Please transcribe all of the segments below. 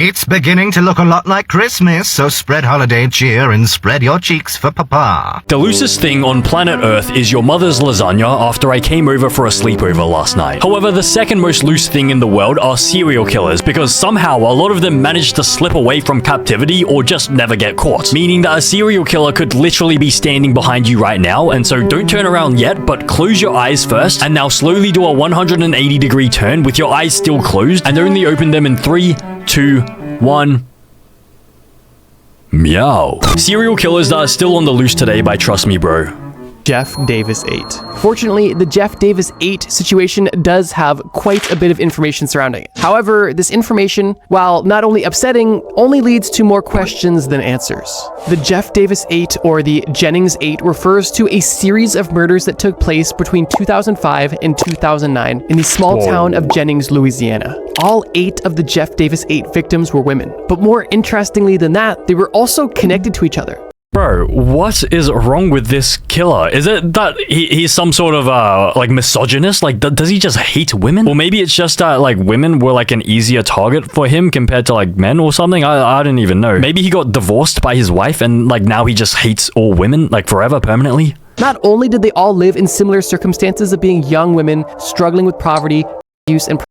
It's beginning to look a lot like Christmas, so spread holiday cheer and spread your cheeks for Papa. The loosest thing on planet Earth is your mother's lasagna after I came over for a sleepover last night. However, the second most loose thing in the world are serial killers, because somehow a lot of them manage to slip away from captivity or just never get caught. Meaning that a serial killer could literally be standing behind you right now, and so don't turn around yet, but close your eyes first, and now slowly do a 180-degree turn with your eyes still closed, and only open them in 3, 2, 1. Meow. Serial killers that are still on the loose today by Trust Me Bro. Jeff Davis 8. Fortunately, the Jeff Davis 8 situation does have quite a bit of information surrounding it. However, this information, while not only upsetting, only leads to more questions than answers. The Jeff Davis 8, or the Jennings 8, refers to a series of murders that took place between 2005 and 2009 in the small town of Jennings, Louisiana. All 8 of the Jeff Davis 8 victims were women. But more interestingly than that, they were also connected to each other. Bro, what is wrong with this killer? Is it that he's some sort of, like, misogynist? Like, does he just hate women? Or maybe it's just that, like, women were, like, an easier target for him compared to, like, men or something? I don't even know. Maybe he got divorced by his wife and, like, now he just hates all women, like, forever, permanently? Not only did they all live in similar circumstances of being young women, struggling with poverty, abuse, and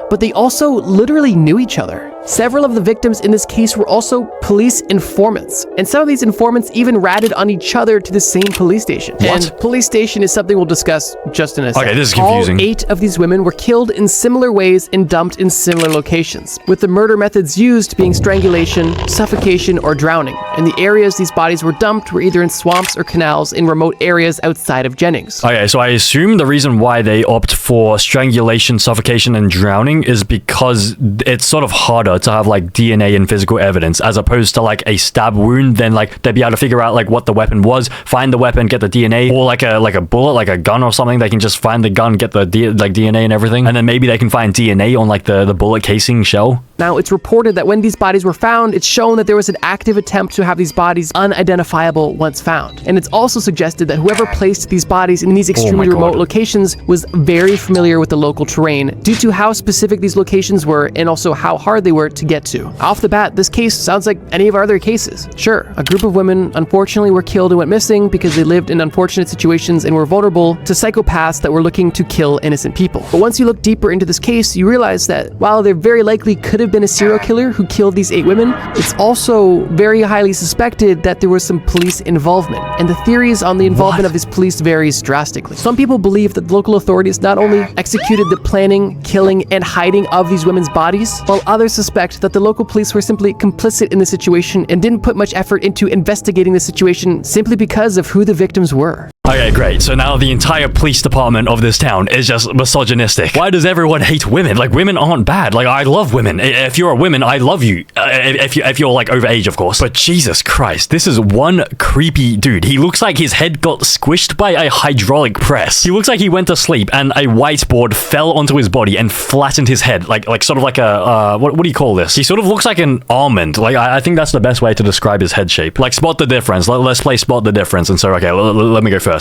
but they also literally knew each other. Several of the victims in this case were also police informants, and some of these informants even ratted on each other to the same police station. What? And police station is something we'll discuss just in a second. Okay, this is confusing. All 8 of these women were killed in similar ways and dumped in similar locations, with the murder methods used being strangulation, suffocation, or drowning. And the areas these bodies were dumped were either in swamps or canals in remote areas outside of Jennings. Okay, so I assume the reason why they opt for strangulation, suffocation, and drowning is because it's sort of harder to have like DNA and physical evidence as opposed to like a stab wound. Then like they'd be able to figure out like what the weapon was, find the weapon, get the DNA, or like a bullet, like a gun or something. They can just find the gun, get the DNA and everything, and then maybe they can find DNA on like the bullet casing shell. Now, it's reported that when these bodies were found, it's shown that there was an active attempt to have these bodies unidentifiable once found. And it's also suggested that whoever placed these bodies in these extremely remote locations was very familiar with the local terrain due to how specific these locations were and also how hard they were to get to. Off the bat, this case sounds like any of our other cases. Sure, a group of women unfortunately were killed and went missing because they lived in unfortunate situations and were vulnerable to psychopaths that were looking to kill innocent people. But once you look deeper into this case, you realize that while there very likely could have been a serial killer who killed these 8 women, it's also very highly suspected that there was some police involvement. And the theories on the involvement of these police varies drastically. Some people believe that the local authorities not only executed the planning, killing, and hiding of these women's bodies, while others suspect that the local police were simply complicit in the situation and didn't put much effort into investigating the situation simply because of who the victims were. Okay, great. So now the entire police department of this town is just misogynistic. Why does everyone hate women? Like, women aren't bad. Like, I love women. If you're a woman, I love you. If you're, like, over age, of course. But Jesus Christ, this is one creepy dude. He looks like his head got squished by a hydraulic press. He looks like he went to sleep and a whiteboard fell onto his body and flattened his head. Like sort of like a, what do you call this? He sort of looks like an almond. Like, I think that's the best way to describe his head shape. Like, spot the difference. Let's play spot the difference. And so, okay, let me go first.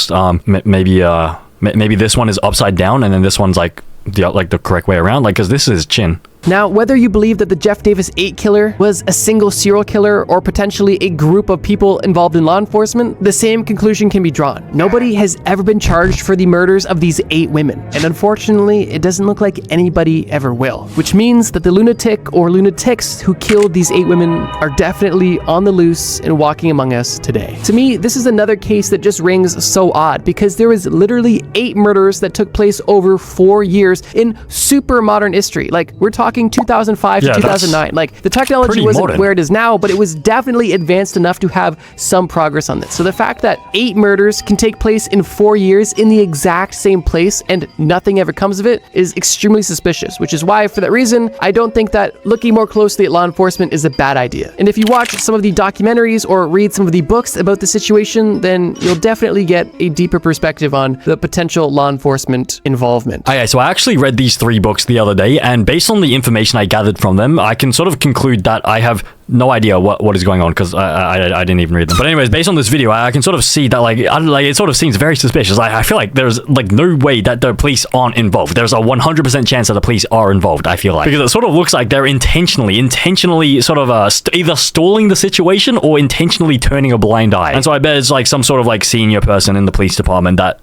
Maybe this one is upside down and then this one's like the correct way around, like, because this is chin. Now, whether you believe that the Jeff Davis 8 killer was a single serial killer or potentially a group of people involved in law enforcement, the same conclusion can be drawn. Nobody has ever been charged for the murders of these 8 women, and unfortunately, it doesn't look like anybody ever will, which means that the lunatic or lunatics who killed these 8 women are definitely on the loose and walking among us today. To me, this is another case that just rings so odd because there was literally 8 murders that took place over 4 years in super modern history. Like, we're talking 2005 to 2009. Like, the technology wasn't where it is now, but it was definitely advanced enough to have some progress on this. So the fact that 8 murders can take place in 4 years in the exact same place and nothing ever comes of it is extremely suspicious, which is why, for that reason, I don't think that looking more closely at law enforcement is a bad idea. And if you watch some of the documentaries or read some of the books about the situation, then you'll definitely get a deeper perspective on the potential law enforcement involvement. Okay, so I actually read these 3 books the other day, and based on the information I gathered from them, I can sort of conclude that I have No idea what is going on because I didn't even read them. But anyways, based on this video, I can sort of see that like it sort of seems very suspicious. I feel like there's like no way that the police aren't involved. There's a 100% chance that the police are involved. I feel like, because it sort of looks like they're intentionally sort of either stalling the situation or intentionally turning a blind eye. And so I bet it's like some sort of like senior person in the police department that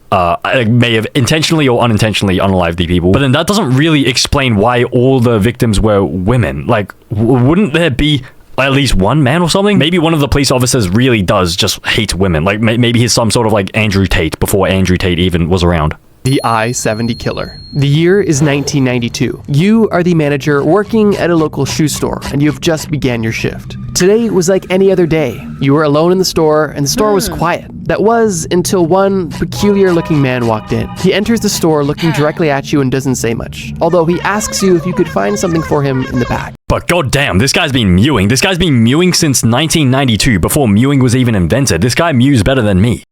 may have intentionally or unintentionally unalived the people. But then that doesn't really explain why all the victims were women. Like, wouldn't there be at least one man or something? Maybe one of the police officers really does just hate women. Like, maybe he's some sort of like Andrew Tate before Andrew Tate even was around. The I-70 killer. The year is 1992. You are the manager working at a local shoe store, and you've just began your shift. Today was like any other day. You were alone in the store, and the store was quiet. That was until one peculiar-looking man walked in. He enters the store looking directly at you and doesn't say much, although he asks you if you could find something for him in the back. But goddamn, this guy's been mewing. This guy's been mewing since 1992, before mewing was even invented. This guy mews better than me.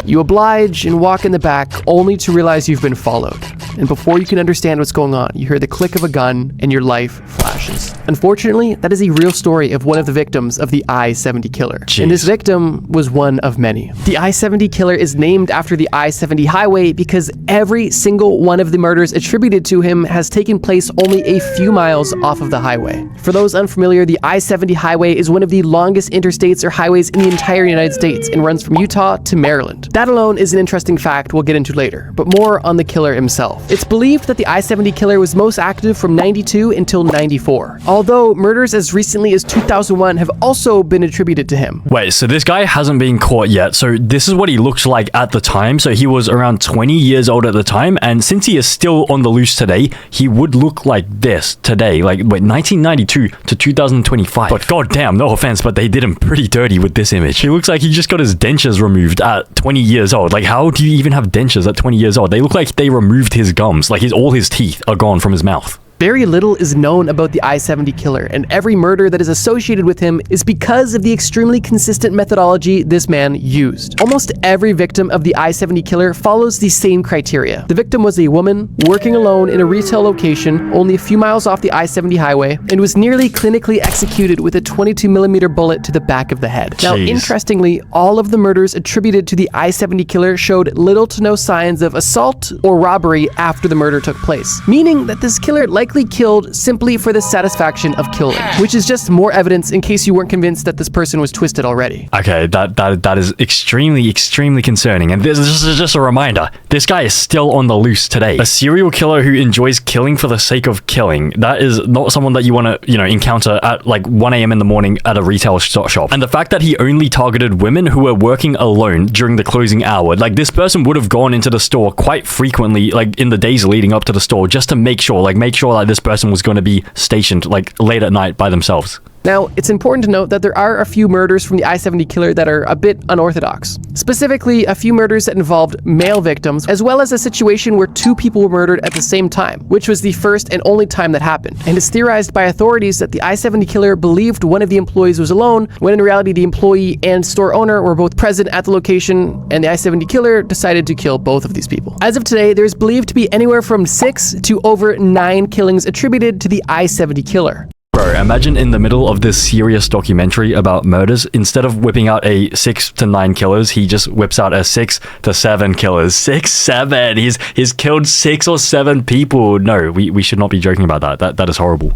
You oblige and walk in the back, only to realize you've been followed. And before you can understand what's going on, you hear the click of a gun and your life flashes. Unfortunately, that is a real story of one of the victims of the I-70 killer. Jeez. And this victim was one of many. The I-70 killer is named after the I-70 highway because every single one of the murders attributed to him has taken place only a few miles off of the highway. For those unfamiliar, the I-70 highway is one of the longest interstates or highways in the entire United States and runs from Utah to Maryland. That alone is an interesting fact we'll get into later, but more on the killer himself. It's believed that the I-70 killer was most active from 92 until 94, although murders as recently as 2001 have also been attributed to him. Wait, so this guy hasn't been caught yet. So this is what he looks like at the time. So he was around 20 years old at the time, and since he is still on the loose today, he would look like this today, like wait, 1992 to 2025. But goddamn, no offense, but they did him pretty dirty with this image. He looks like he just got his dentures removed at 20 years old. Like, how do you even have dentures at 20 years old? They look like they removed his gums. Like, all his teeth are gone from his mouth. Very little is known about the I-70 killer, and every murder that is associated with him is because of the extremely consistent methodology this man used. Almost every victim of the I-70 killer follows the same criteria. The victim was a woman working alone in a retail location only a few miles off the I-70 highway and was nearly clinically executed with a 22mm bullet to the back of the head. Now, interestingly, all of the murders attributed to the I-70 killer showed little to no signs of assault or robbery after the murder took place, meaning that this killer likely killed simply for the satisfaction of killing, which is just more evidence in case you weren't convinced that this person was twisted already. Okay, that is extremely concerning. And this is just a reminder, this guy is still on the loose today. A serial killer who enjoys killing for the sake of killing. That is not someone that you want to, encounter at like 1 a.m. in the morning at a retail shop. And the fact that he only targeted women who were working alone during the closing hour, like this person would have gone into the store quite frequently, like in the days leading up to the store, just to make sure that this person was going to be stationed like late at night by themselves. Now, it's important to note that there are a few murders from the I-70 killer that are a bit unorthodox. Specifically, a few murders that involved male victims, as well as a situation where 2 people were murdered at the same time, which was the first and only time that happened. And it's theorized by authorities that the I-70 killer believed one of the employees was alone, when in reality the employee and store owner were both present at the location, and the I-70 killer decided to kill both of these people. As of today, there's believed to be anywhere from 6 to over 9 killings attributed to the I-70 killer. Bro, imagine in the middle of this serious documentary about murders, instead of whipping out a 6 to 9 killers, he just whips out a 6 to 7 killers. 6, 7. He's killed 6 or 7 people. No, we should not be joking about that. That is horrible.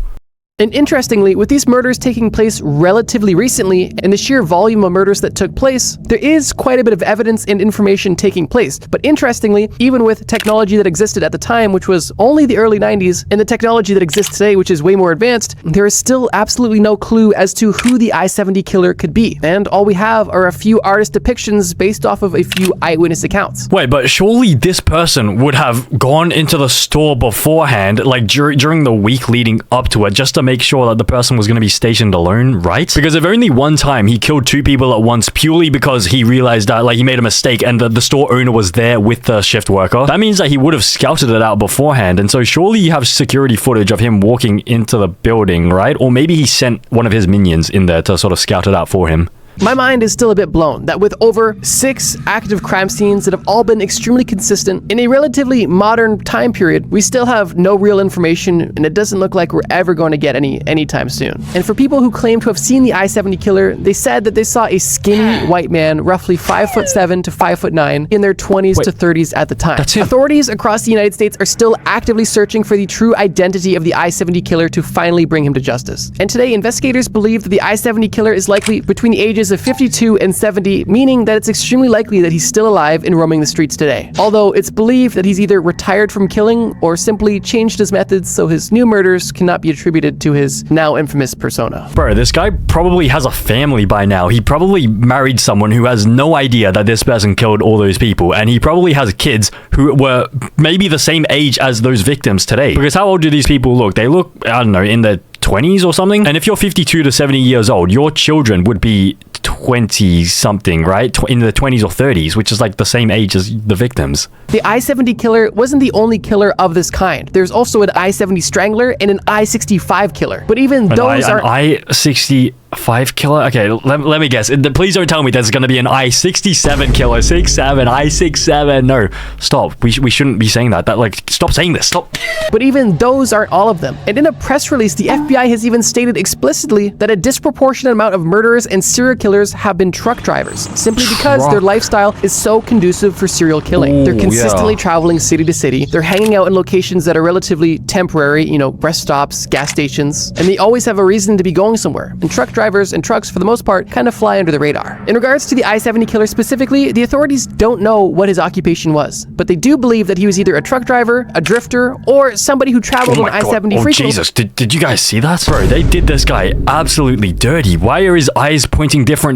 And interestingly, with these murders taking place relatively recently, and the sheer volume of murders that took place, there is quite a bit of evidence and information taking place. But interestingly, even with technology that existed at the time, which was only the early 90s, and the technology that exists today, which is way more advanced, there is still absolutely no clue as to who the I-70 killer could be. And all we have are a few artist depictions based off of a few eyewitness accounts. Wait, but surely this person would have gone into the store beforehand, like during the week leading up to it, just to make sure that the person was going to be stationed alone, right? Because if only one time he killed 2 people at once purely because he realized that like he made a mistake and the store owner was there with the shift worker, that means that he would have scouted it out beforehand. And so surely you have security footage of him walking into the building, right? Or maybe he sent one of his minions in there to sort of scout it out for him. My mind is still a bit blown that with over 6 active crime scenes that have all been extremely consistent in a relatively modern time period, we still have no real information, and it doesn't look like we're ever going to get any anytime soon. And for people who claim to have seen the I-70 killer, they said that they saw a skinny white man, roughly 5'7" to 5'9", in their 20s to 30s at the time. That's him. Authorities across the United States are still actively searching for the true identity of the I-70 killer to finally bring him to justice. And today, investigators believe that the I-70 killer is likely between the ages of 52 and 70, meaning that it's extremely likely that he's still alive and roaming the streets today. Although it's believed that he's either retired from killing or simply changed his methods so his new murders cannot be attributed to his now infamous persona. Bro, this guy probably has a family by now. He probably married someone who has no idea that this person killed all those people, and he probably has kids who were maybe the same age as those victims today. Because how old do these people look? They look, I don't know, in their 20s or something. And if you're 52 to 70 years old, your children would be 20 something, right? In the 20s or 30s, which is like the same age as the victims. The I-70 killer wasn't the only killer of this kind. There's also an I-70 strangler and an I-65 killer. But even those are... An I-65 killer? Okay, let me guess. Please don't tell me there's going to be an I-67 killer. 67, I-67. No, stop. We shouldn't be saying that. Stop saying this. Stop. But even those aren't all of them. And in a press release, the FBI has even stated explicitly that a disproportionate amount of murderers and serial killers have been truck drivers, simply because their lifestyle is so conducive for serial killing. They're consistently traveling city to city. They're hanging out in locations that are relatively temporary, rest stops, gas stations, and they always have a reason to be going somewhere. And truck drivers and trucks, for the most part, kind of fly under the radar. In regards to the I-70 killer specifically, the authorities don't know what his occupation was, but they do believe that he was either a truck driver, a drifter, or somebody who traveled on I-70 frequently. Jesus, did you guys see that? Bro, they did this guy absolutely dirty. Why are his eyes pointing different?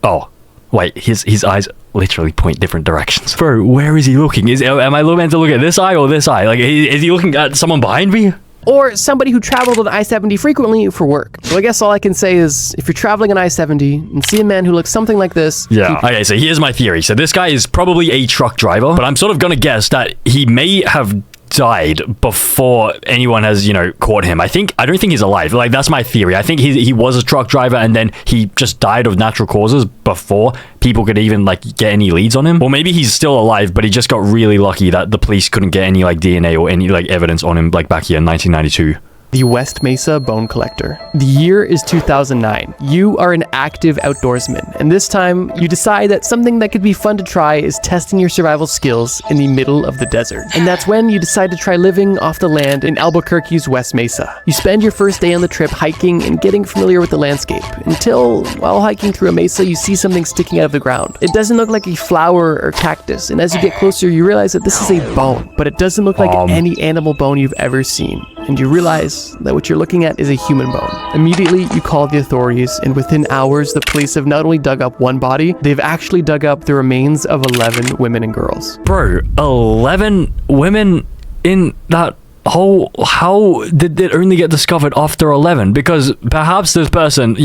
Oh, wait, his eyes literally point different directions. Bro, where is he looking? Am I meant to look at this eye or this eye? Like, is he looking at someone behind me? Or somebody who traveled on I-70 frequently for work. So I guess all I can say is, if you're traveling on I-70 and see a man who looks something like this... Yeah, okay, so here's my theory. So this guy is probably a truck driver, but I'm sort of gonna guess that he may have died before anyone has, caught him. I don't think he's alive. Like, that's my theory. I think he was a truck driver and then he just died of natural causes before people could even, get any leads on him. Or maybe he's still alive, but he just got really lucky that the police couldn't get any, DNA or any, evidence on him, back here in 1992. The West Mesa Bone Collector. The year is 2009. You are an active outdoorsman, and this time you decide that something that could be fun to try is testing your survival skills in the middle of the desert. And that's when you decide to try living off the land in Albuquerque's West Mesa. You spend your first day on the trip hiking and getting familiar with the landscape, until, while hiking through a mesa, you see something sticking out of the ground. It doesn't look like a flower or cactus, and as you get closer, you realize that this is a bone, but it doesn't look like any animal bone you've ever seen. And you realize that what you're looking at is a human bone. Immediately, you call the authorities, and within hours, the police have not only dug up one body, they've actually dug up the remains of 11 women and girls. Bro, 11 women in that hole? How did it only get discovered after 11? Because perhaps this person,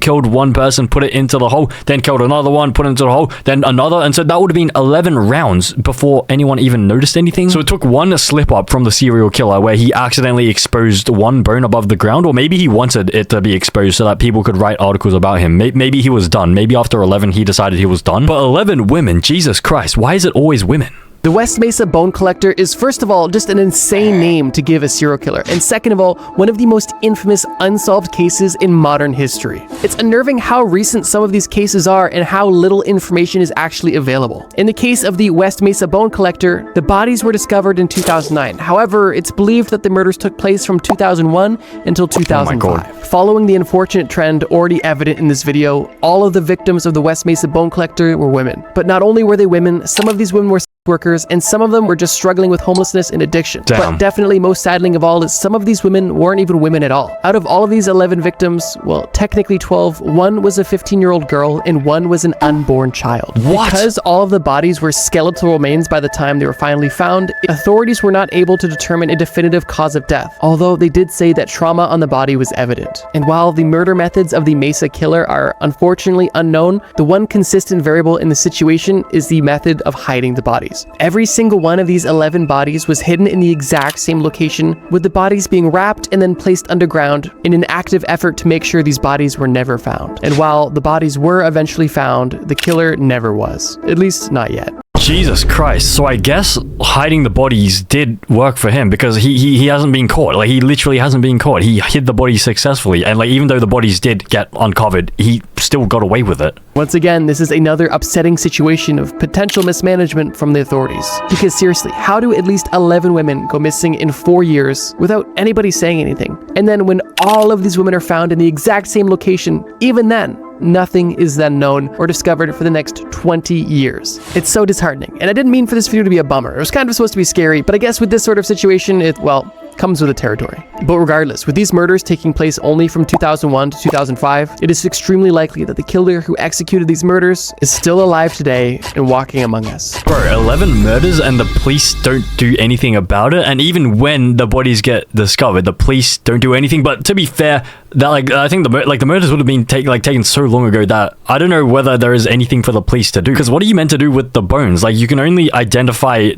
killed one person, put it into the hole, then killed another one, put it into the hole, then another, and so that would have been 11 rounds before anyone even noticed anything. So it took one slip up from the serial killer where he accidentally exposed one bone above the ground, or maybe he wanted it to be exposed so that people could write articles about him. Maybe he was done. Maybe after 11 he decided he was done. But 11 women, Jesus Christ, why is it always women? The West Mesa Bone Collector is, first of all, just an insane name to give a serial killer, and second of all, one of the most infamous unsolved cases in modern history. It's unnerving how recent some of these cases are and how little information is actually available. In the case of the West Mesa Bone Collector, the bodies were discovered in 2009. However, it's believed that the murders took place from 2001 until 2005. Following the unfortunate trend already evident in this video, all of the victims of the West Mesa Bone Collector were women. But not only were they women, some of these women were workers, and some of them were just struggling with homelessness and addiction. Damn. But definitely most saddening of all is some of these women weren't even women at all. Out of all of these 11 victims, well, technically 12, one was a 15-year-old girl and one was an unborn child. What? Because all of the bodies were skeletal remains by the time they were finally found, authorities were not able to determine a definitive cause of death, although they did say that trauma on the body was evident. And while the murder methods of the Mesa killer are unfortunately unknown, the one consistent variable in the situation is the method of hiding the body. bodies. Every single one of these 11 bodies was hidden in the exact same location, with the bodies being wrapped and then placed underground in an active effort to make sure these bodies were never found. And while the bodies were eventually found, the killer never was. At least not yet. Jesus Christ. So I guess hiding the bodies did work for him because he hasn't been caught. Like, he literally hasn't been caught. He hid the bodies successfully. And like, even though the bodies did get uncovered, he still got away with it. Once again, this is another upsetting situation of potential mismanagement from the authorities. Because seriously, how do at least 11 women go missing in 4 years without anybody saying anything? And then when all of these women are found in the exact same location, even then, nothing is then known or discovered for the next 20 years. It's so disheartening. And I didn't mean for this video to be a bummer. It was kind of supposed to be scary, but I guess with this sort of situation, it, well, comes with the territory. But regardless, with these murders taking place only from 2001 to 2005, it is extremely likely that the killer who executed these murders is still alive today and walking among us. Bro, 11 murders and the police don't do anything about it. And even when the bodies get discovered, the police don't do anything. But to be fair, that I think the murders would have been taken so long ago that I don't know whether there is anything for the police to do. Because what are you meant to do with the bones? Like, you can only identify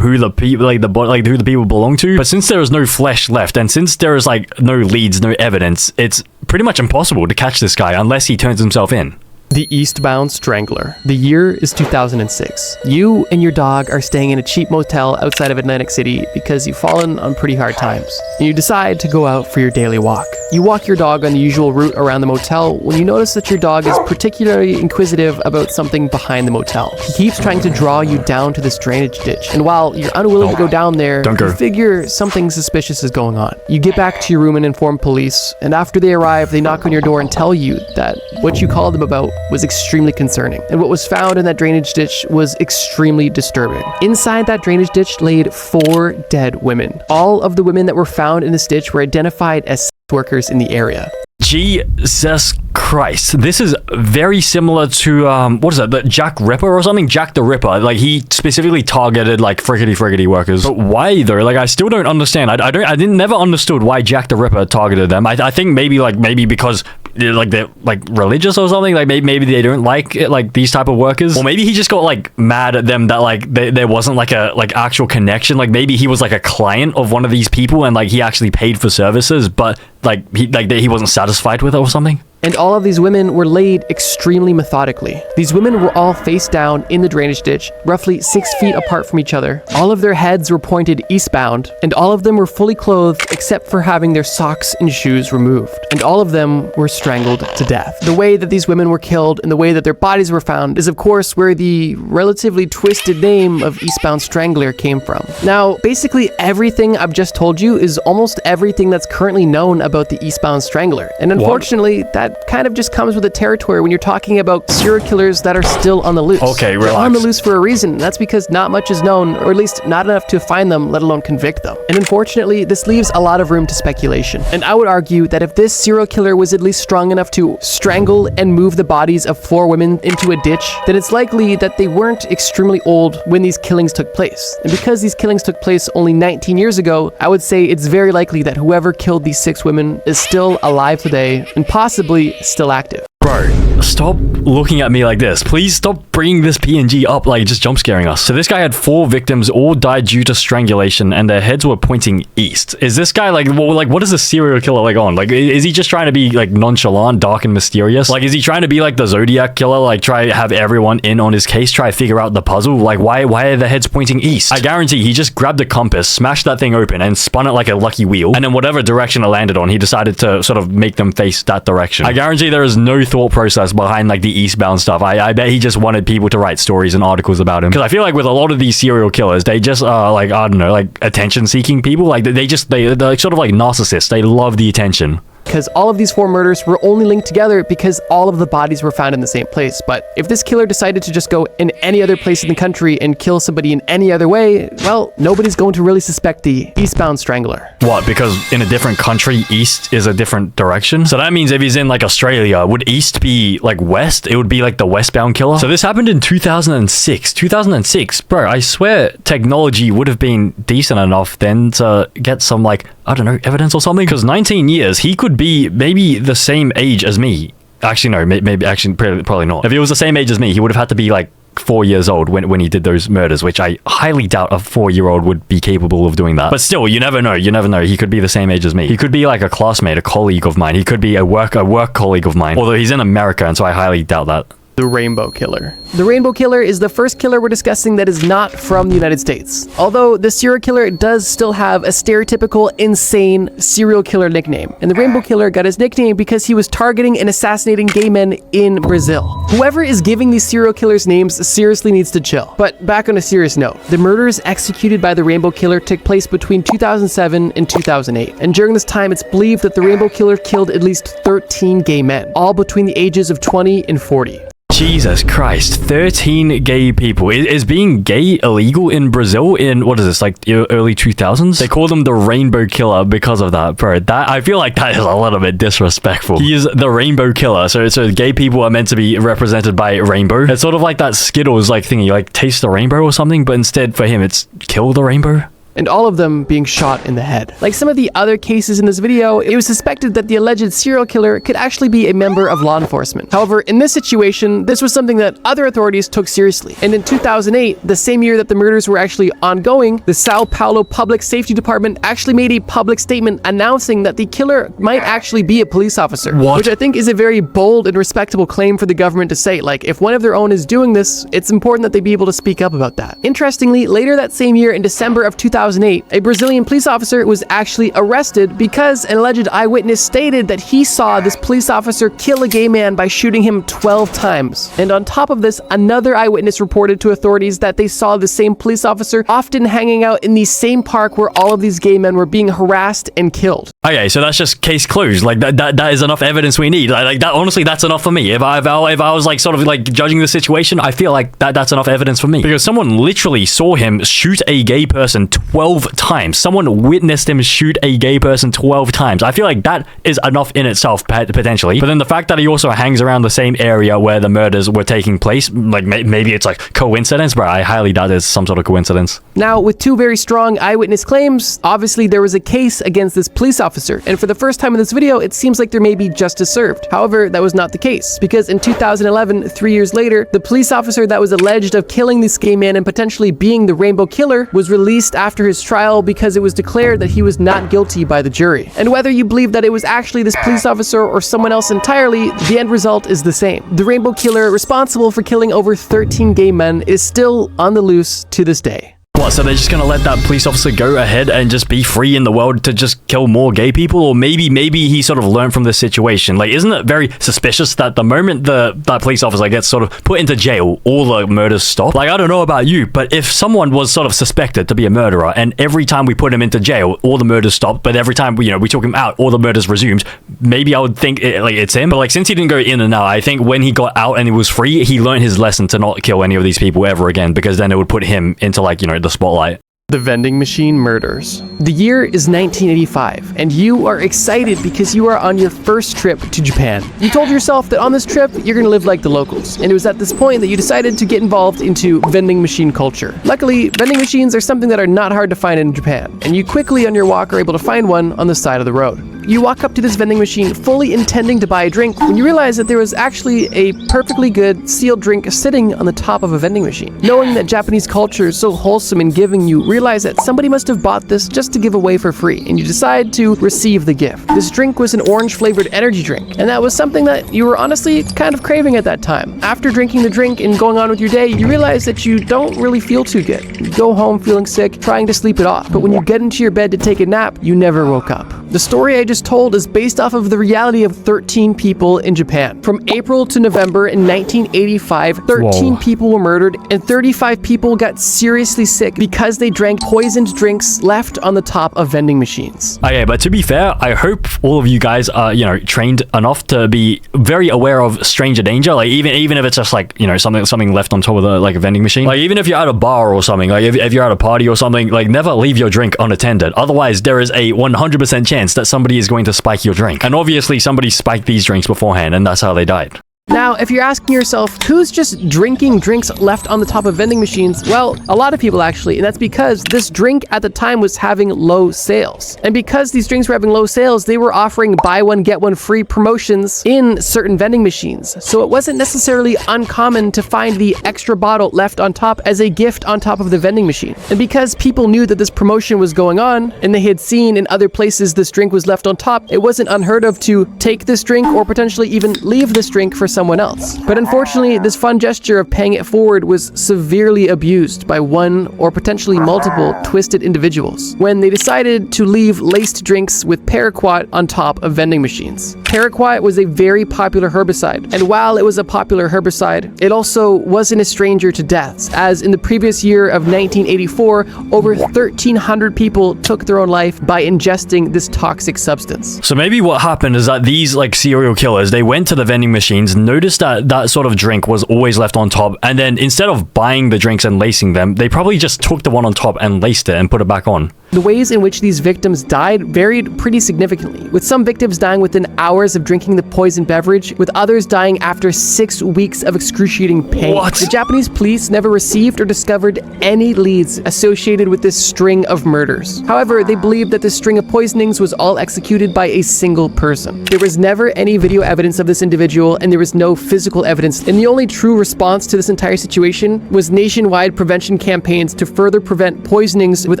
who the people who the people belong to, but since there is no flesh left and since there is like no leads, no evidence, it's pretty much impossible to catch this guy unless he turns himself in. The Eastbound Strangler. The year is 2006. You and your dog are staying in a cheap motel outside of Atlantic City because you've fallen on pretty hard times. And you decide to go out for your daily walk. You walk your dog on the usual route around the motel when you notice that your dog is particularly inquisitive about something behind the motel. He keeps trying to draw you down to this drainage ditch, and while you're unwilling to go down there, you figure something suspicious is going on. You get back to your room and inform police, and after they arrive, they knock on your door and tell you that what you called them about was extremely concerning, and what was found in that drainage ditch was extremely disturbing. Inside that drainage ditch laid 4 dead women. All of the women that were found in this ditch were identified as sex workers in the area. Jesus Christ. This is very similar to, what is that, the Jack Ripper or something? Jack the Ripper. Like, he specifically targeted, like, friggity workers. But why, though? Like, I still don't understand. I never understood why Jack the Ripper targeted them. I think maybe because they're religious or something. Like, maybe they don't like it, like, these type of workers. Or maybe he just got, like, mad at them that, like, there wasn't, like, a, like, actual connection. Like, maybe he was, like, a client of one of these people and, like, he actually paid for services, but, like, he wasn't satisfied with it or something. And all of these women were laid extremely methodically. These women were all face down in the drainage ditch, roughly 6 feet apart from each other. All of their heads were pointed eastbound, and all of them were fully clothed except for having their socks and shoes removed. And all of them were strangled to death. The way that these women were killed and the way that their bodies were found is, of course, where the relatively twisted name of Eastbound Strangler came from. Now, basically everything I've just told you is almost everything that's currently known about the Eastbound Strangler. And unfortunately, that kind of just comes with the territory when you're talking about serial killers that are still on the loose. Okay, relax. They're on the loose for a reason. That's because not much is known, or at least not enough to find them, let alone convict them. And unfortunately, this leaves a lot of room to speculation. And I would argue that if this serial killer was at least strong enough to strangle and move the bodies of 4 women into a ditch, then it's likely that they weren't extremely old when these killings took place. And because these killings took place only 19 years ago, I would say it's very likely that whoever killed these 6 women is still alive today and possibly still active. Bro, stop looking at me like this. Please stop bringing this PNG up, like just jump scaring us. So this guy had 4 victims, all died due to strangulation, and their heads were pointing east. Is this guy like what is a serial killer like on? Like, is he just trying to be like nonchalant, dark and mysterious? Like, is he trying to be like the Zodiac killer? Like, try to have everyone in on his case, try to figure out the puzzle? Like, why are the heads pointing east? I guarantee he just grabbed a compass, smashed that thing open, and spun it like a lucky wheel, and then whatever direction it landed on, he decided to sort of make them face that direction. I guarantee there is no thought process behind like the eastbound stuff. I bet he just wanted people to write stories and articles about him, because I feel like with a lot of these serial killers, they just are like, I don't know, like attention seeking people. Like they're like sort of like narcissists. They love the attention. Because all of these 4 murders were only linked together because all of the bodies were found in the same place. But if this killer decided to just go in any other place in the country and kill somebody in any other way, well, nobody's going to really suspect the Eastbound Strangler. What? Because in a different country, east is a different direction? So that means if he's in like Australia, would east be like west? It would be like the westbound killer? So this happened in 2006. 2006, bro, I swear technology would have been decent enough then to get some like, I don't know, evidence or something? Because 19 years, he could be maybe the same age as me. Actually, no, maybe actually probably not. If he was the same age as me, he would have had to be like 4 years old when he did those murders, which I highly doubt a 4-year-old would be capable of doing that. But still, you never know. You never know. He could be the same age as me. He could be like a classmate, a colleague of mine. He could be a work colleague of mine. Although he's in America, and so I highly doubt that. The Rainbow Killer. The Rainbow Killer is the first killer we're discussing that is not from the United States. Although the serial killer does still have a stereotypical insane serial killer nickname. And the Rainbow Killer got his nickname because he was targeting and assassinating gay men in Brazil. Whoever is giving these serial killers names seriously needs to chill. But back on a serious note, the murders executed by the Rainbow Killer took place between 2007 and 2008. And during this time, it's believed that the Rainbow Killer killed at least 13 gay men, all between the ages of 20 and 40. Jesus Christ, 13 gay people. Is being gay illegal in Brazil in, what is this, like early 2000s? They call them the Rainbow Killer because of that, bro. That, I feel like that is a little bit disrespectful. He is the Rainbow Killer, so gay people are meant to be represented by rainbow. It's sort of like that Skittles like thingy, like taste the rainbow or something, but instead for him it's kill the rainbow. And all of them being shot in the head. Like some of the other cases in this video, it was suspected that the alleged serial killer could actually be a member of law enforcement. However, in this situation, this was something that other authorities took seriously. And in 2008, the same year that the murders were actually ongoing, the Sao Paulo Public Safety Department actually made a public statement announcing that the killer might actually be a police officer. What? Which I think is a very bold and respectable claim for the government to say. Like, if one of their own is doing this, it's important that they be able to speak up about that. Interestingly, later that same year in December of 2008, a Brazilian police officer was actually arrested because an alleged eyewitness stated that he saw this police officer kill a gay man by shooting him 12 times. And on top of this, another eyewitness reported to authorities that they saw the same police officer often hanging out in the same park where all of these gay men were being harassed and killed. Okay, so that's just case closed. Like that is enough evidence we need. Like that, honestly, that's enough for me. If I was like sort of like judging the situation, I feel like that's enough evidence for me, because someone literally saw him shoot a gay person 12 times. Someone witnessed him shoot a gay person 12 times. I feel like that is enough in itself, potentially. But then the fact that he also hangs around the same area where the murders were taking place, like maybe it's like coincidence, but I highly doubt it's some sort of coincidence. Now, with two very strong eyewitness claims, obviously there was a case against this police officer. And for the first time in this video, it seems like there may be justice served. However, that was not the case, because in 2011, 3 years later, the police officer that was alleged of killing this gay man and potentially being the Rainbow Killer was released after his trial because it was declared that he was not guilty by the jury. And whether you believe that it was actually this police officer or someone else entirely, the end result is the same. The Rainbow Killer, responsible for killing over 13 gay men, is still on the loose to this day. What, so they're just gonna let that police officer go ahead and just be free in the world to just kill more gay people? Or maybe he sort of learned from this situation. Like, isn't it very suspicious that the moment that police officer gets sort of put into jail, all the murders stop? Like, I don't know about you, but if someone was sort of suspected to be a murderer, and every time we put him into jail, all the murders stopped, but every time we took him out, all the murders resumed, maybe I would think it's him. But like, since he didn't go in and out, I think when he got out and he was free, he learned his lesson to not kill any of these people ever again, because then it would put him into like, the spotlight. The vending machine murders. The year is 1985, and you are excited because you are on your first trip to Japan. You told yourself that on this trip, you're gonna live like the locals, and it was at this point that you decided to get involved into vending machine culture. Luckily, vending machines are something that are not hard to find in Japan, and you quickly on your walk are able to find one on the side of the road. You walk up to this vending machine fully intending to buy a drink when you realize that there was actually a perfectly good sealed drink sitting on the top of a vending machine. Knowing that Japanese culture is so wholesome and giving, you realize that somebody must have bought this just to give away for free, and you decide to receive the gift. This drink was an orange flavored energy drink, and that was something that you were honestly kind of craving at that time. After drinking the drink and going on with your day, you realize that you don't really feel too good. You go home feeling sick, trying to sleep it off, but when you get into your bed to take a nap, you never woke up. The story I just told is based off of the reality of 13 people in Japan. From April to November in 1985, 13 people were murdered and 35 people got seriously sick because they drank poisoned drinks left on the top of vending machines. Okay, but to be fair, I hope all of you guys are, trained enough to be very aware of stranger danger. Like even if it's just like, something left on top of a vending machine. Like even if you're at a bar or something, like if you're at a party or something, like never leave your drink unattended. Otherwise, there is a 100% chance that somebody is going to spike your drink. And obviously somebody spiked these drinks beforehand, and that's how they died. Now, if you're asking yourself, who's just drinking drinks left on the top of vending machines? Well, a lot of people actually, and that's because this drink at the time was having low sales. And because these drinks were having low sales, they were offering buy one, get one free promotions in certain vending machines. So it wasn't necessarily uncommon to find the extra bottle left on top as a gift on top of the vending machine. And because people knew that this promotion was going on, and they had seen in other places this drink was left on top, it wasn't unheard of to take this drink or potentially even leave this drink for someone else. But unfortunately, this fun gesture of paying it forward was severely abused by one or potentially multiple twisted individuals when they decided to leave laced drinks with paraquat on top of vending machines. Paraquat was a very popular herbicide, and while it was a popular herbicide, it also wasn't a stranger to deaths, as in the previous year of 1984, over 1,300 people took their own life by ingesting this toxic substance. So maybe what happened is that these like serial killers, they went to the vending machines, noticed that sort of drink was always left on top, and then instead of buying the drinks and lacing them, they probably just took the one on top and laced it and put it back on. The ways in which these victims died varied pretty significantly, with some victims dying within hours of drinking the poisoned beverage, with others dying after 6 weeks of excruciating pain. What? The Japanese police never received or discovered any leads associated with this string of murders. However, they believed that this string of poisonings was all executed by a single person. There was never any video evidence of this individual, and there was no physical evidence. And the only true response to this entire situation was nationwide prevention campaigns to further prevent poisonings with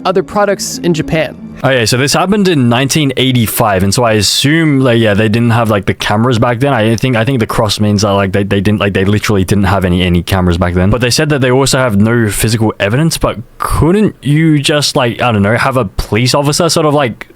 other products in Japan. Okay, so this happened in 1985, and so I assume like they didn't have like the cameras back then. I think the cross means that like they literally didn't have any cameras back then. But they said that they also have no physical evidence. But couldn't you just like, I don't know, have a police officer sort of like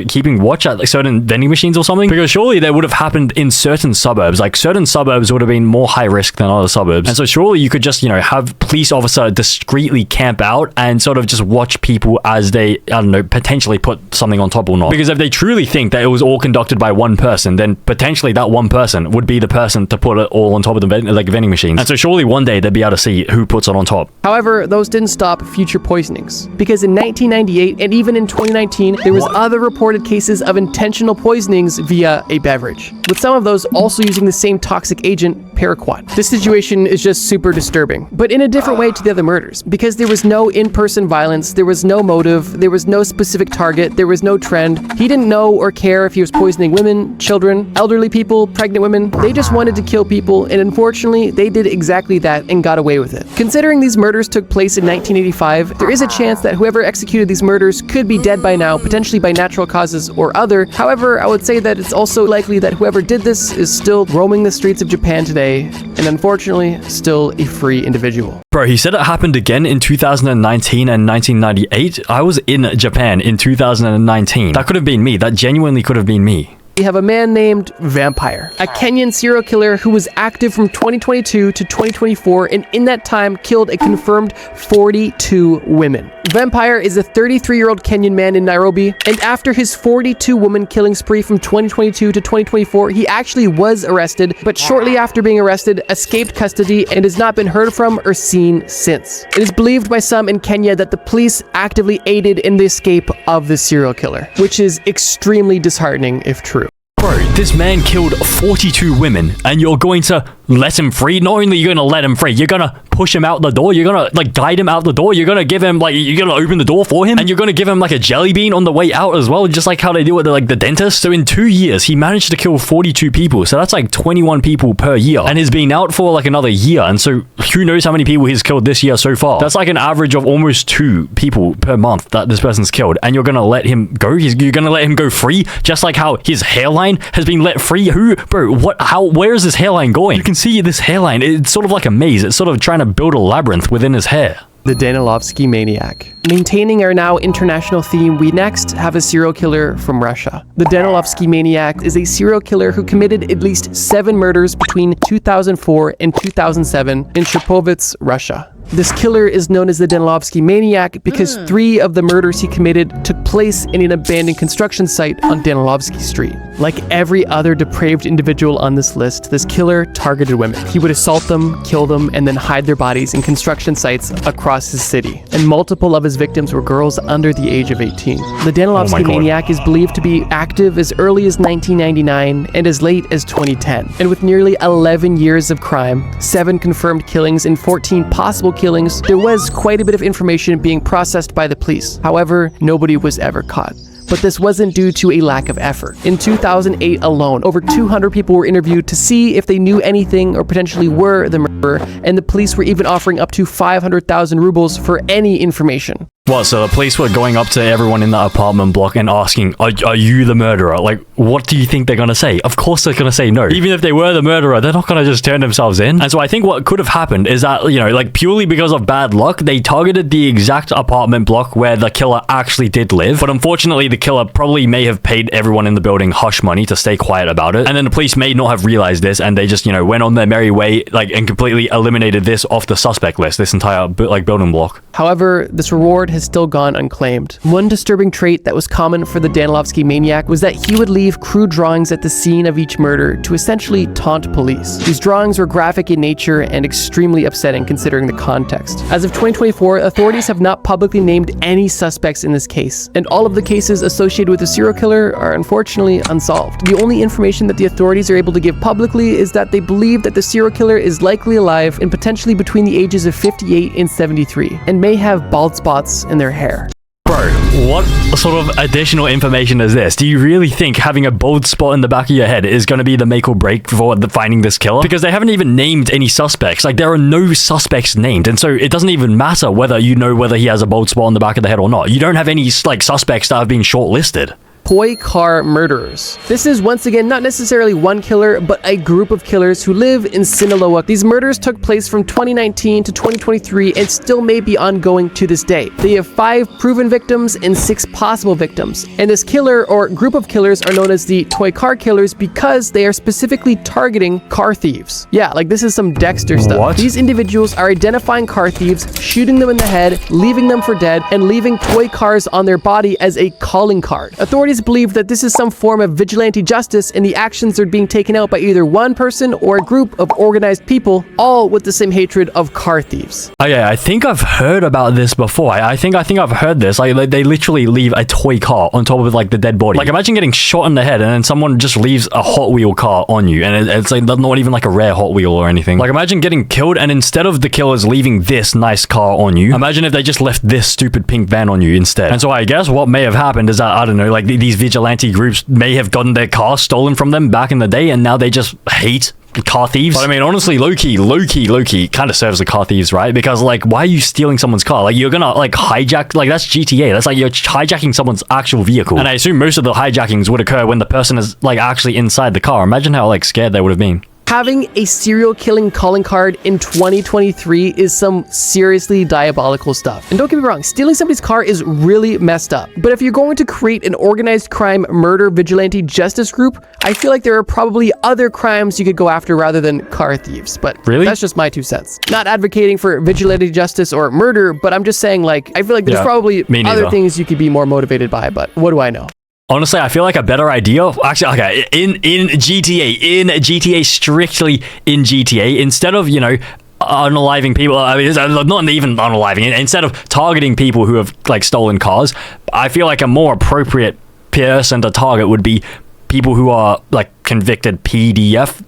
keeping watch at like certain vending machines or something? Because surely that would have happened in certain suburbs. Like certain suburbs would have been more high risk than other suburbs, and so surely you could just, you know, have police officer discreetly camp out and sort of just watch people as they, I don't know, potentially put something on top or not. Because if they truly think that it was all conducted by one person, then potentially that one person would be the person to put it all on top of the vending machines. And so surely one day they'd be able to see who puts it on top. However, those didn't stop future poisonings, because in 1998 and even in 2019 there was other reported cases of intentional poisonings via a beverage, with some of those also using the same toxic agent, paraquat. This situation is just super disturbing, but in a different way to the other murders, because there was no in-person violence, there was no motive, there was no specific target, there was no trend. He didn't know or care if he was poisoning women, children, elderly people, pregnant women. They just wanted to kill people, and unfortunately, they did exactly that and got away with it. Considering these murders took place in 1985, there is a chance that whoever executed these murders could be dead by now, potentially by natural causes or other. However, I would say that it's also likely that whoever did this is still roaming the streets of Japan today, and unfortunately, still a free individual. Bro, he said it happened again in 2019 and 1998. I was in Japan in 2019. That could have been me. That genuinely could have been me. We have a man named Vampire, a Kenyan serial killer who was active from 2022 to 2024, and in that time killed a confirmed 42 women. Vampire is a 33-year-old Kenyan man in Nairobi, and after his 42 woman killing spree from 2022 to 2024, he actually was arrested, but shortly after being arrested, escaped custody and has not been heard from or seen since. It is believed by some in Kenya that the police actively aided in the escape of the serial killer, which is extremely disheartening if true. Bro, this man killed 42 women, and you're going to let him free? Not only are you going to let him free, you're going to push him out the door, you're going to like guide him out the door, you're going to give him like, you're going to open the door for him, and you're going to give him like a jelly bean on the way out as well, just like how they do with the dentist. So in 2 years, he managed to kill 42 people, so that's like 21 people per year, and he's been out for like another year, and so who knows how many people he's killed this year so far. That's like an average of almost 2 people per month that this person's killed, and you're going to let him go? You're going to let him go free, just like how his hairline has been let free? Who, bro, what, how, where is this hairline going? You can see this hairline, it's sort of like a maze, it's sort of trying to build a labyrinth within his hair. The Danilovsky Maniac. Maintaining our now international theme, we next have a serial killer from Russia. The Danilovsky Maniac is a serial killer who committed at least 7 murders between 2004 and 2007 in Shapovets, Russia. This killer is known as the Danilovsky Maniac because 3 of the murders he committed took place in an abandoned construction site on Danilovsky Street. Like every other depraved individual on this list, this killer targeted women. He would assault them, kill them, and then hide their bodies in construction sites across his city. And multiple of his victims were girls under the age of 18. The Danilovsky Maniac is believed to be active as early as 1999 and as late as 2010. And with nearly 11 years of crime, 7 confirmed killings, and 14 possible killings, there was quite a bit of information being processed by the police. However, nobody was ever caught. But this wasn't due to a lack of effort. In 2008 alone, over 200 people were interviewed to see if they knew anything or potentially were the murderer, and the police were even offering up to 500,000 rubles for any information. What, so the police were going up to everyone in the apartment block and asking, are you the murderer? Like, what do you think they're gonna say? Of course they're gonna say no. Even if they were the murderer, they're not gonna just turn themselves in. And so I think what could have happened is that, you know, like purely because of bad luck, they targeted the exact apartment block where the killer actually did live. But unfortunately, the killer probably may have paid everyone in the building hush money to stay quiet about it. And then the police may not have realized this, and they just, you know, went on their merry way, like, and completely eliminated this off the suspect list, this entire, like, building block. However, this reward has still gone unclaimed. One disturbing trait that was common for the Danilovsky Maniac was that he would leave crude drawings at the scene of each murder to essentially taunt police. These drawings were graphic in nature and extremely upsetting considering the context. As of 2024, authorities have not publicly named any suspects in this case, and all of the cases associated with the serial killer are unfortunately unsolved. The only information that the authorities are able to give publicly is that they believe that the serial killer is likely alive and potentially between the ages of 58 and 73, and may have bald spots in their hair. Bro, what sort of additional information is this? Do you really think having a bald spot in the back of your head is going to be the make or break for finding this killer? Because they haven't even named any suspects. Like, there are no suspects named, and so it doesn't even matter whether you know whether he has a bald spot on the back of the head or not. You don't have any, like, suspects that have been shortlisted. Toy car murderers. This is once again not necessarily one killer, but a group of killers who live in Sinaloa. These murders took place from 2019 to 2023 and still may be ongoing to this day. They have 5 proven victims and 6 possible victims. And this killer or group of killers are known as the toy car killers because they are specifically targeting car thieves. Yeah, like this is some Dexter stuff. What? These individuals are identifying car thieves, shooting them in the head, leaving them for dead, and leaving toy cars on their body as a calling card. Authorities believe that this is some form of vigilante justice, and the actions are being taken out by either one person or a group of organized people, all with the same hatred of car thieves. Oh yeah, I think I've heard about this before. I think I've heard this. Like, they literally leave a toy car on top of like the dead body. Like, imagine getting shot in the head and then someone just leaves a Hot Wheel car on you, and it's like not even like a rare Hot Wheel or anything. Like, imagine getting killed and instead of the killers leaving this nice car on you, imagine if they just left this stupid pink van on you instead. And so I guess what may have happened is that, I don't know, like these vigilante groups may have gotten their car stolen from them back in the day, and now they just hate car thieves. But I mean, honestly, low-key kind of serves the car thieves, right? Because like, why are you stealing someone's car? Like, you're gonna like hijack, like that's GTA. That's like you're hijacking someone's actual vehicle. And I assume most of the hijackings would occur when the person is like actually inside the car. Imagine how like scared they would have been. Having a serial killing calling card in 2023 is some seriously diabolical stuff. And don't get me wrong, stealing somebody's car is really messed up. But if you're going to create an organized crime murder vigilante justice group, I feel like there are probably other crimes you could go after rather than car thieves. But really, that's just my 2 cents. Not advocating for vigilante justice or murder, but I'm just saying, like, I feel like there's probably other things you could be more motivated by, but what do I know? Honestly, I feel like a better idea, actually, okay, in GTA, strictly in GTA, instead of, you know, unaliving people, I mean, not even unaliving, instead of targeting people who have, like, stolen cars, I feel like a more appropriate person to target would be people who are, like, convicted PDF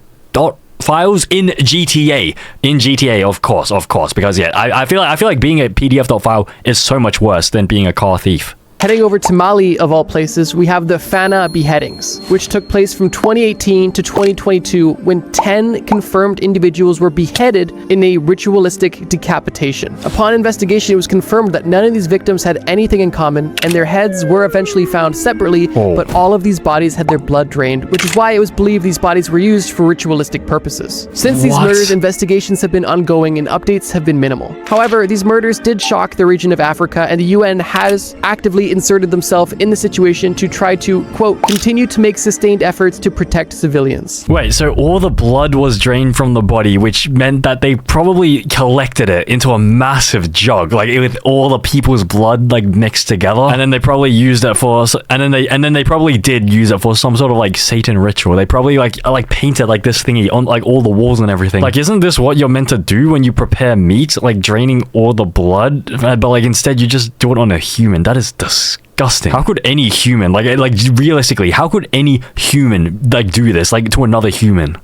files in GTA, of course, because, yeah, I feel like being a PDF file is so much worse than being a car thief. Heading over to Mali, of all places, we have the Fana beheadings, which took place from 2018 to 2022 when 10 confirmed individuals were beheaded in a ritualistic decapitation. Upon investigation, it was confirmed that none of these victims had anything in common, and their heads were eventually found separately, but all of these bodies had their blood drained, which is why it was believed these bodies were used for ritualistic purposes. Since these murders, investigations have been ongoing and updates have been minimal. However, these murders did shock the region of Africa, and the UN has actively inserted themselves in the situation to try to, quote, continue to make sustained efforts to protect civilians. Wait, so all the blood was drained from the body, which meant that they probably collected it into a massive jug, like with all the people's blood like mixed together, and then they probably used it for, and then they probably did use it for some sort of like Satan ritual. They probably like painted like this thingy on like all the walls and everything. Like, isn't this what you're meant to do when you prepare meat, like draining all the blood? But like instead you just do it on a human. That is disgusting. How could any human, like realistically, how could any human like do this like to another human?